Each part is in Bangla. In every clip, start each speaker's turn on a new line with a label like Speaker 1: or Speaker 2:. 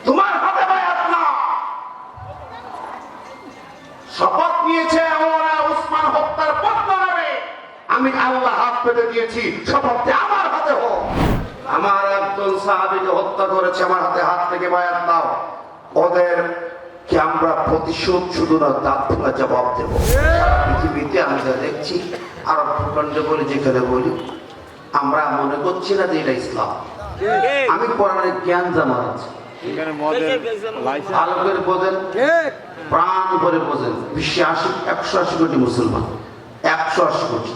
Speaker 1: তোমার হাতে বায়াত না। শপথ নিয়েছে ওরা উসমান হত্যার বদলা নেবে। আমি আল্লাহ হাত পেতে দিয়েছি, শপথটি আমার হাতে হোক। আমার একজন সাহাবীকে হত্যা করেছে, আমার হাতে হাত থেকে বায়াত নাও। ওদের কি আমরা প্রতিশোধ শুধু না, দাঁত ভাঙা জবাব দেব। পৃথিবীতে আমরা দেখছি আরব ভূখণ্ডে বলি, যেখানে বলি আমরা মনে করছি না যে এটা ইসলাম। আমি কোরআনের জ্ঞান জানার আছে, ভালো করে বোঝেন, প্রাণ করে বোঝেন। বিশ্বে 180 কোটি মুসলমান, 180 কোটি।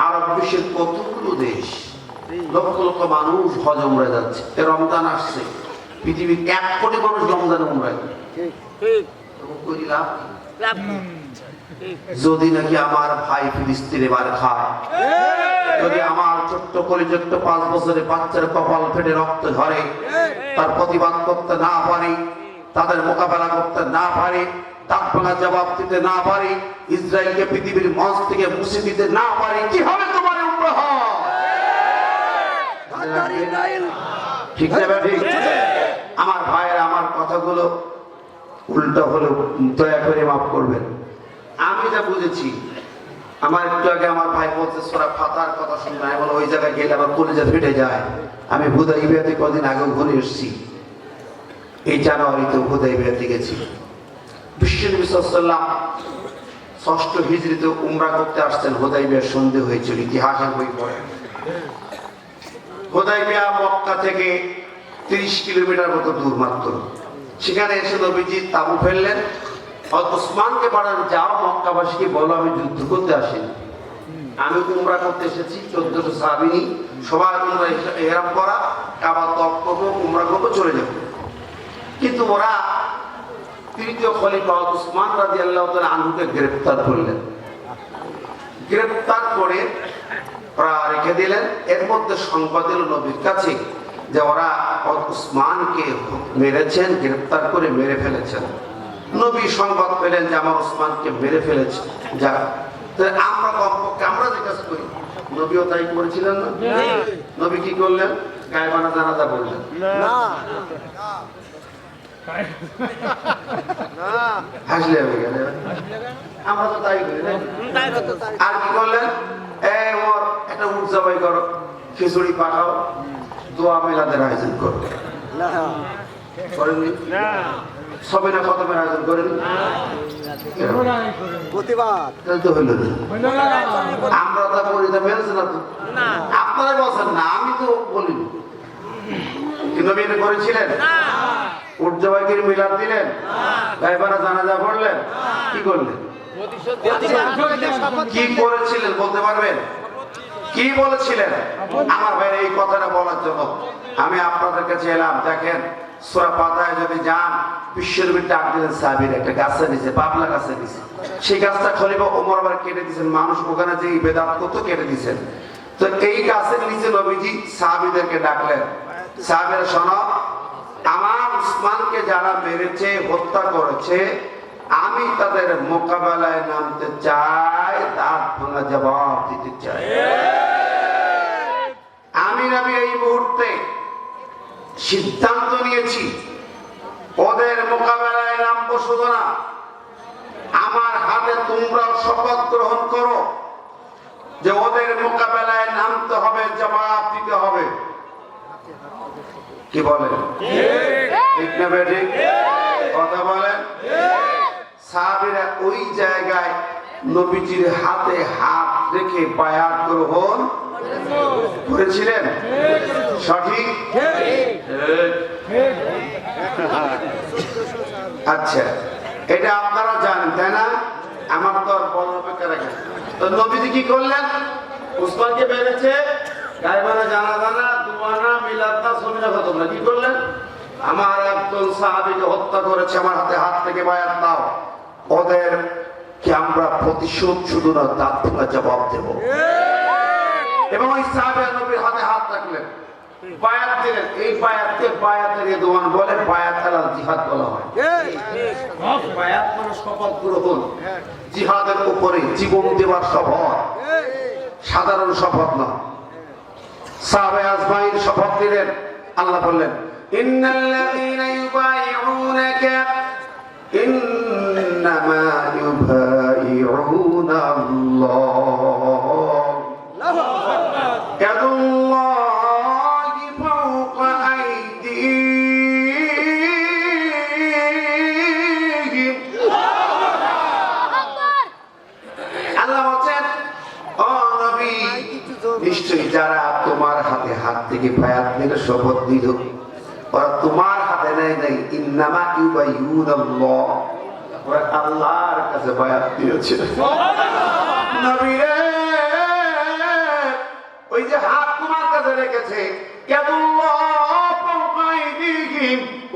Speaker 1: আরব বিশ্বের কতগুলো দেশ, লক্ষ লক্ষ মানুষ হজ উমরায় যাচ্ছে। রমজান আসছে, পৃথিবীর 1 কোটি মানুষ রমজানে উমরায়। যদি নাকি আমার ভাই ফিলিস্তিনে মার খায়, যদি আমার ছোট্ট করে ছোট্ট 5 বছরের বাচ্চার কপাল ফেটে রক্ত ঝরে, তার প্রতিবাদ করতে না পারি, তাদের মোকাবেলা করতে না পারি, দাঁত ভাঙা জবাব দিতে না পারি, ইসরায়েলকে পৃথিবীর মঞ্চ থেকে মুছে দিতে না পারি, কি হবে তোমার উপহার? ঠিক না ঠিক? আমার ভাইয়ের আমার কথাগুলো উল্টো হলো, দয়া করে মাফ করবেন। আমি যা বুঝেছি, আমার একটু আগে আমার ভাই বলছে সূরা ফাতার কথা শুনলাম, আমি বলে ওই জায়গায় গেলে আমার কলিজা ফেটে যায়। আমি হুদাইবিয়াতে কদিন আগে ঘুরে এসেছি, এই জানুয়ারিতে হুদাইবিয়াতে গেছি। বিশ্বনবী সাল্লাল্লাহু আলাইহি ওয়াসাল্লাম 6ষ্ঠ হিজরিতে উমরা করতে আসছেন। হুদাইবিয়ার সন্ধি হয়েছিল, ইতিহাসের বই পড়ে। হুদাইবিয়া মক্কা থেকে 30 কিলোমিটার মতো দূর মাত্র। সেখানে এসে নবীজি তাঁবু ফেললেন। ওসমানকে পাঠান, যাও মক্কাবাসীকে বলো আমি যুদ্ধ করতে আসিনি, আমি উমরা করতে এসেছি। 1400 সাহাবী সবাই উমরা ইহরাম করা, কাবা তওয়াফ করবো, উমরা করবো, চলে যাবো। কিন্তু ওরা তৃতীয় খলিফা ওসমান রাদিয়াল্লাহু তাআলা আনহুকে গ্রেফতার করলেন। গ্রেফতার করে ওরা রেখে দিলেন। এর মধ্যে সংবাদ এলো নবীর কাছে যে ওরা ওসমানকে মেরেছেন, গ্রেফতার করে মেরে ফেলেছেন। নবী সংবাদ পেলেন যে আমার ওসমানকে মেরে ফেলেছে। যা আমরা কমপক্ষে আমরা যে কাজ করি, নবীও তাই করেছিলেন না? নবী কি করলেন? গায়বানা জানাজা বললেন না, হাসলে হয়ে গেল। আমরা তো তাই করি না। আর কি করলেন? ওর একটা উট জবাই করো, খিচুড়ি পাঠাও, দোয়া মেলাদের আয়োজন করো। করেননি? সবে না খতমের আয়োজন করেন? আমরা তা করি, তা মেলছে না তো। আপনারাই বলছেন না, আমি তো বলিনি। কিন্তু বিয়ে করেছিলেন? উট জবাইকে মিলাদ দিলেন, গায়বানা জানাজা পড়লেন, কি করলেন? কি করেছিলেন বলতে পারবেন? কি বলেছিলেন? আমার ভাই এই কথাটা বলার জন্য আমি আপনাদের কাছে এলাম। দেখেন সূরা ফাতিহায় যদি যান, বিশ্বনবী ডাক দিলেন সাহাবীরা একটা গাছের নিচে, বাবলা গাছের নিচে। সেই গাছটা খলিফা ওমর আবার কেটে দিয়েছেন, মানুষ ওখানে যে বেদাত করতো কেটে দিয়েছেন। তো এই গাছের নিচে নবীজি সাহাবীদেরকে ডাকলেন, সাহাবীরা শোনো, আমার উসমানকে যারা মেরেছে, হত্যা করেছে, আমি তাদের মোকাবেলায় নামতে চাই, দাঁত ভাঙা জবাব দিতে চাই। আমি নবী এই মুহূর্তে সিদ্ধান্ত নিয়েছি, ওদের মোকাবেলায় নামবো শুধু না, আমার হাতে তোমরা শপথ গ্রহণ করো যে ওদের মোকাবেলায় নামতে হবে, জবাব দিতে হবে। কি বলেন? ঠিক না বেটি? কথা বলেন। সাহাবীরা ওই জায়গায় নবীজির হাতে হাত রেখে বায়াত গ্রহণ করেছিলেন। সঠিক? আচ্ছা, এটা আপনারা জানেন তাই না? আমার তো আর বলার অপেক্ষা রাখে। তো নবীজি কি করলেন? উসমানকে মেরেছে, গায়বানা জানাজা না, দোয়া না, মিলাদ না, ছবি না, খতম না, কি করলেন? আমার একজন সাহাবীকে হত্যা করেছে, আমার হাতে হাত থেকে বায়াত নাও। ওদের কি আমরা প্রতিশোধ শুধু না, দাঁত ভাঙা জবাব দেব। এবং ওই সাহাবী নবীর হাতে হাত রাখলেন, বায়াত দিলেন। এই বায়াতকে বায়াতের রিদওয়ান বলে, বায়াত আলাল জিহাদ বলা হয়। বায়াত মানে শপথ গ্রহণ, জিহাদের উপরে জীবন দেওয়ার শপথ, সাধারণ শপথ না। সাহাবায়ে আজমাইন শপথ নিলেন। আল্লাহ বললেন ইন্নাল্লাযীনা ইউবাইউনাকা ইন্নামা ইউবাইউনা আল্লাহ ইয়াদুল্লাহি ফাওকা আইদিহিম। আল্লাহ বলেন ও নবী নিশ্চয়ই যারা তোমার হাতে হাত থেকে বায়াত নিল শপথ দিল ওরা তোমার হাতে নেয় নাই ইন্নামা ইউবাইউনাল্লাহ ওরা আল্লাহর কাছে বায়াত দিয়েছে। নবী রে ওই যে হাত তোমার কাছে রেখেছে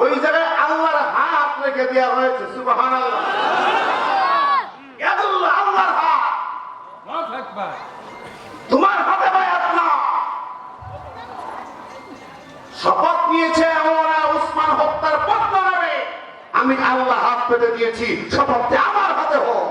Speaker 1: ওই জায়গায় আল্লাহর হাত রেখে দেওয়া হয়েছে। সুবহানাল্লাহ আল্লাহর হাত তোমার হাতে বায়াত না। শপথ নিয়েছে ওরা উসমান হত্যার পথ নেবে। আমি আল্লাহ হাত পেতে দিয়েছি শপথে আমার হাতে হোক।